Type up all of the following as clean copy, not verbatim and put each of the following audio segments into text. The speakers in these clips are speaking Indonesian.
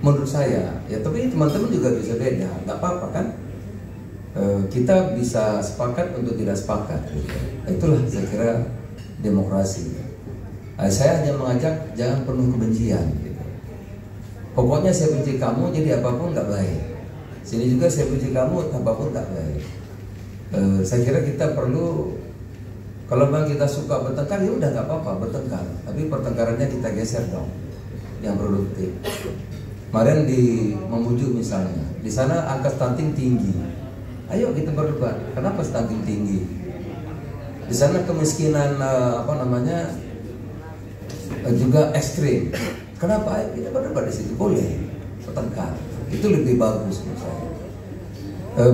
menurut saya ya, tapi teman-teman juga bisa beda, nggak apa-apa kan. Kita bisa sepakat untuk tidak sepakat gitu. Itulah saya kira demokrasi. Saya hanya mengajak jangan penuh kebencian gitu. Pokoknya saya benci kamu, jadi apapun nggak baik. Sini juga saya benci kamu, apapun nggak baik. Saya kira kita perlu, kalau memang kita suka bertengkar ya udah nggak apa-apa bertengkar, tapi pertengkarannya kita geser dong yang produktif. Kemarin di Mamuju misalnya, di sana angka stunting tinggi. Ayo kita berdebat, kenapa stunting tinggi? Di sana kemiskinan juga ekstrim. Kenapa? Ayo kita berdebat di situ, boleh bertengkar. Itu lebih bagus menurut saya.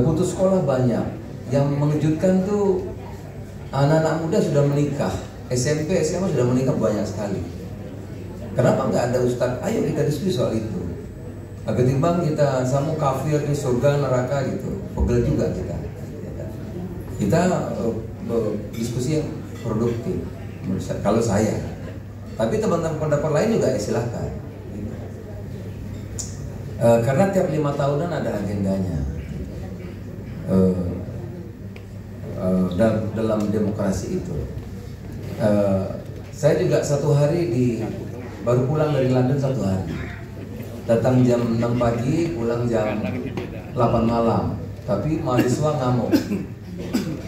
Putus sekolah banyak. Yang mengejutkan tuh anak-anak muda sudah menikah, SMP, SMA sudah menikah banyak sekali. Kenapa nggak ada ustadz? Ayo kita diskusi soal itu. Ketimbang kita sama kafir di surga neraka gitu, pegel juga kita. Kita diskusi yang produktif, kalau saya. Tapi teman-teman pendapat lain juga silahkan. Karena tiap 5 tahunan ada agendanya. Dalam demokrasi itu, saya juga satu hari baru pulang dari London 1 hari. Datang jam 6 pagi, pulang jam 8 malam. Tapi mahasiswa ngamuk.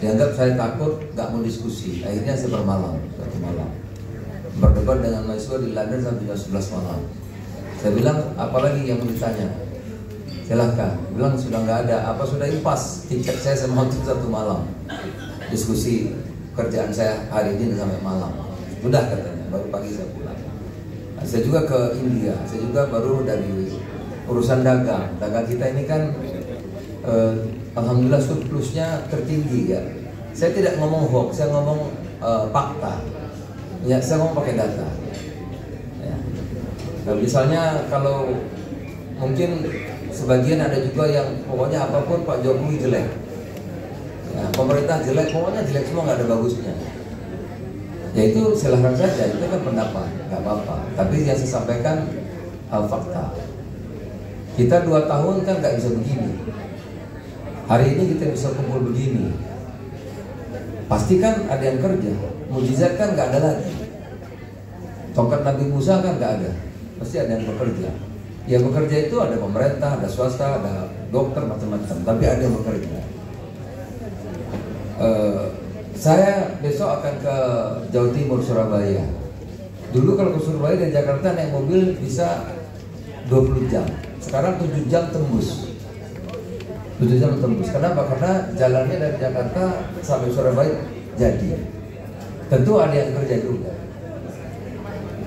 Dianggap saya takut, gak mau diskusi. Akhirnya saya bermalam, 1 malam. Berdebat dengan mahasiswa di London sampai jam 11 malam. Saya bilang, apalagi yang mau ditanya? Silahkan. Bilang sudah gak ada. Apa sudah impas? Tiket saya mau 1 malam. Diskusi kerjaan saya hari ini sampai malam. Sudah katanya, baru pagi saya pulang. Saya juga ke India, saya juga baru dari urusan dagang. Dagang kita ini kan alhamdulillah surplusnya tertinggi ya. Saya tidak ngomong hoax, saya ngomong fakta. Ya, saya ngomong pakai data. Ya. Nah, misalnya kalau mungkin sebagian ada juga yang pokoknya apapun Pak Jokowi jelek. Ya, pemerintah jelek, pokoknya jelek semua, nggak ada bagusnya. Ya itu silahkan saja, itu kan pendapat, nggak apa-apa. Tapi yang saya sampaikan fakta. Kita 2 tahun kan nggak bisa begini. Hari ini kita bisa kumpul begini. Pasti kan ada yang kerja. Mujizat kan nggak ada lagi. Tongkat Nabi Musa kan nggak ada. Pasti ada yang bekerja. Yang bekerja itu ada pemerintah, ada swasta, ada dokter, macam-macam. Tapi ada yang bekerja. Saya besok akan ke Jawa Timur, Surabaya. Dulu kalau ke Surabaya dari Jakarta naik mobil bisa 20 jam. Sekarang 7 jam tembus. 7 jam tembus. Kenapa? Karena jalannya dari Jakarta sampai Surabaya jadi. Tentu ada yang kerja juga.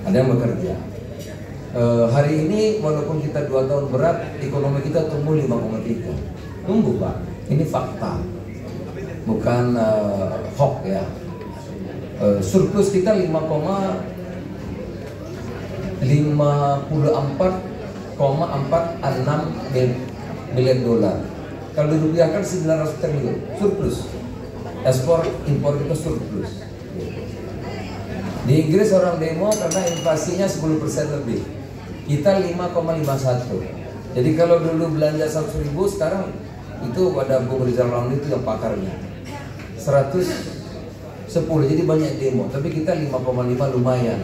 Ada yang bekerja. Hari ini walaupun kita 2 tahun berat, ekonomi kita tumbuh 5,3. Tumbuh Pak. Ini fakta. Bukan hoax ya. Surplus kita 5,54,46 miliar dolar. Kalau dirupiahkan 900 triliun surplus. Ekspor impor kita surplus. Di Inggris orang demo karena inflasinya 10% lebih. Kita 5,51. Jadi kalau dulu belanja 100.000, sekarang itu pada Bung Rizal Ramli itu yang pakarnya 110, jadi banyak demo. Tapi kita 5,5 lumayan,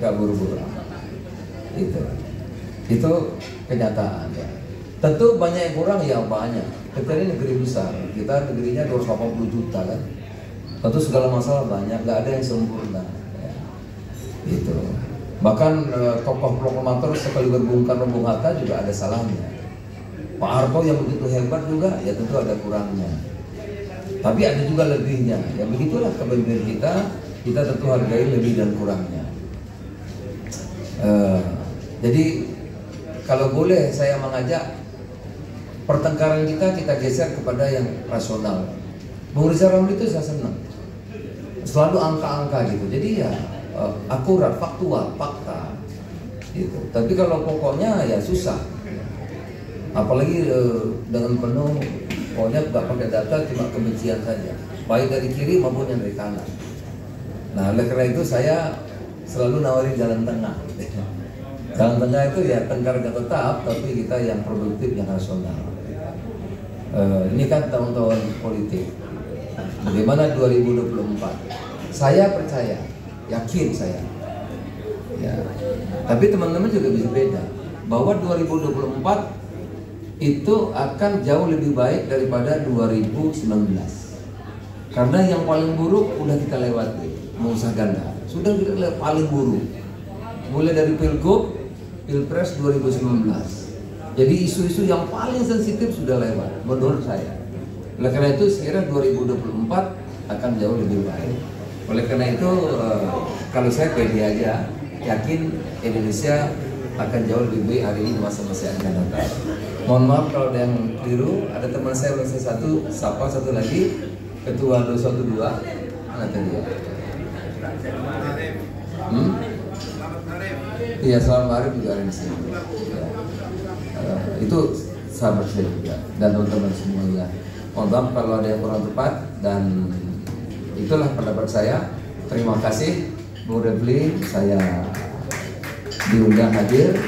gak buru-buru. Itu kenyataan ya. Tentu banyak yang kurang, ya banyak. Kita ini negeri besar, kita negerinya 280 juta kan. Tentu segala masalah banyak, gak ada yang sempurna ya. Gitu. Bahkan tokoh proklamator sekali Bung Karno, Bung Hatta juga ada salahnya. Pak Harto yang begitu hebat juga, ya tentu ada kurangnya. Tapi ada juga lebihnya. Ya begitulah kepemimpinan kita tentu hargai lebih dan kurangnya. Jadi kalau boleh saya mengajak pertengkaran kita geser kepada yang rasional. Bung Rizal Ramli itu saya senang. Selalu angka-angka gitu. Jadi ya akurat, faktual, fakta. Gitu. Tapi kalau pokoknya ya susah. Apalagi dengan penuh pokoknya nggak pakai data, cuma kebencian saja, baik dari kiri maupun yang dari kanan. Nah oleh karena itu saya selalu nawarin jalan tengah. Jalan tengah itu ya tengkar gak tetap, tapi kita yang produktif, yang rasional. Ini kan tahun-tahun politik. Bagaimana 2024? Saya percaya, yakin saya. Ya. Tapi teman-teman juga bisa beda, bahwa 2024 itu akan jauh lebih baik daripada 2019. Karena yang paling buruk udah kita lewati, mau usah ganda. Sudah kita lewat paling buruk. Mulai dari Pilgub, Pilpres 2019. Jadi isu-isu yang paling sensitif sudah lewat, menurut saya. Oleh karena itu, sekiranya 2024 akan jauh lebih baik. Oleh karena itu, kalau saya pede aja, yakin Indonesia akan jauh lebih baik hari ini masa-masa yang akan datang. Mohon maaf kalau ada yang keliru. Ada teman saya satu, siapa satu lagi, Ketua 212, mana tadi ya? Iya, selamat Arif juga ada di sini. Ya. Itu sahabat saya juga dan teman-teman semuanya. Mohon maaf kalau ada yang kurang tepat, dan itulah pendapat saya. Terima kasih Bu Refli, saya diundang hadir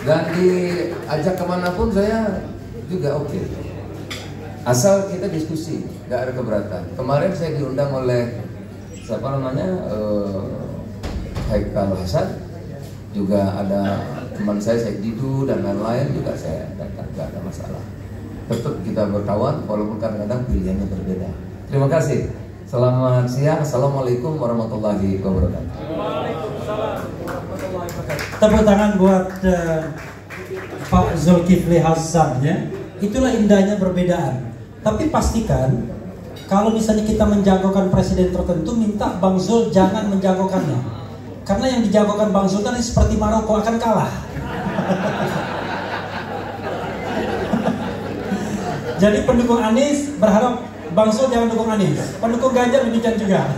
dan diajak kemanapun saya juga oke. Asal kita diskusi, nggak ada keberatan. Kemarin saya diundang oleh siapa namanya, Haikal Hasan, juga ada teman saya Syed Didu dan lain-lain, juga saya datang, nggak ada masalah. Tetap kita berkawan walaupun kadang-kadang pilihannya berbeda. Terima kasih. Selamat siang. Assalamualaikum warahmatullahi wabarakatuh. Tepuk tangan buat Pak Zulkifli Hasan ya. Itulah indahnya perbedaan. Tapi pastikan kalau misalnya kita menjagokan presiden tertentu, minta Bang Zul jangan menjagokannya. Karena yang dijagokan Bang Zul kan seperti Maroko akan kalah. Jadi pendukung Anies berharap Bang Zul jangan dukung Anies. Pendukung Ganjar demikian juga.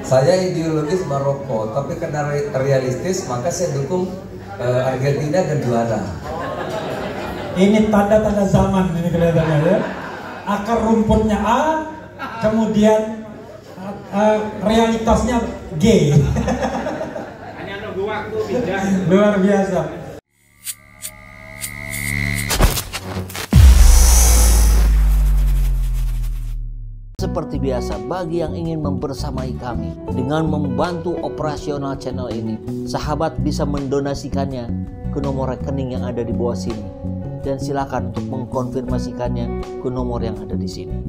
Saya ideologis Maroko, tapi karena realistis maka saya dukung Argentina dan juara. Ini tanda-tanda zaman ini kelihatannya ya. Akar rumputnya A, kemudian realitasnya G. Hanya nunggu waktu pindah. Luar biasa. Seperti biasa, bagi yang ingin membersamai kami dengan membantu operasional channel ini, sahabat bisa mendonasikannya ke nomor rekening yang ada di bawah sini. Dan silakan untuk mengkonfirmasikannya ke nomor yang ada di sini.